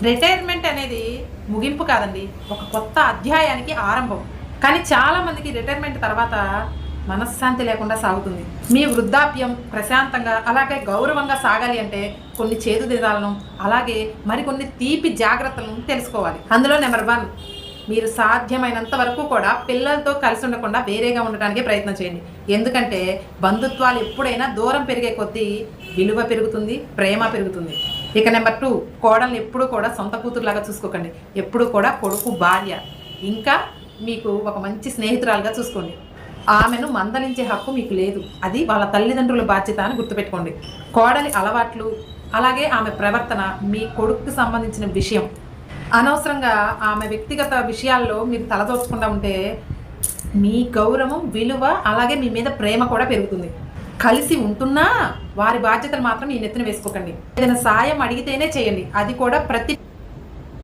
Retirement అనేది ముగింపు కాదండి, ఒక కొత్త అధ్యాయానికి ఆరంభం. కానీ చాలామందికి రిటైర్మెంట్ తర్వాత మనశ్శాంతి లేకుండా సాగుతుంది. మీ వృద్ధాప్యం ప్రశాంతంగా అలాగే గౌరవంగా సాగాలి అంటే కొన్ని చేదు దినాలను అలాగే మరికొన్ని తీపి జాగ్రత్తలను తెలుసుకోవాలి. అందులో నెంబర్ 1, మీరు సాధ్యమైనంత వరకు కూడా పిల్లలతో కలిసి ఉండకుండా వేరేగా ఉండటానికి ప్రయత్నం చేయండి. ఎందుకంటే బంధుత్వాలు ఎప్పుడైనా దూరం పెరిగే కొద్దీ విలువ పెరుగుతుంది, ప్రేమ పెరుగుతుంది. ఇక నెంబర్ 2, కోడల్ని ఎప్పుడూ కూడా సొంత కూతురులాగా చూసుకోకండి. ఎప్పుడూ కూడా కొడుకు భార్య, ఇంకా మీకు ఒక మంచి స్నేహితురాలుగా చూసుకోండి. ఆమెను మందలించే హక్కు మీకు లేదు, అది వాళ్ళ తల్లిదండ్రుల బాధ్యత అని గుర్తుపెట్టుకోండి. కోడలి అలవాట్లు అలాగే ఆమె ప్రవర్తన మీ కొడుకుకి సంబంధించిన విషయం. అనవసరంగా ఆమె వ్యక్తిగత విషయాల్లో మీరు తలదోచకుండా ఉంటే మీ గౌరవం, విలువ అలాగే మీ మీద ప్రేమ కూడా పెరుగుతుంది. కలిసి ఉంటున్నా వారి బాధ్యతలు మాత్రం ఈ నెత్తిన వేసుకోకండి. ఏదైనా సాయం అడిగితేనే చేయండి, అది కూడా ప్రతి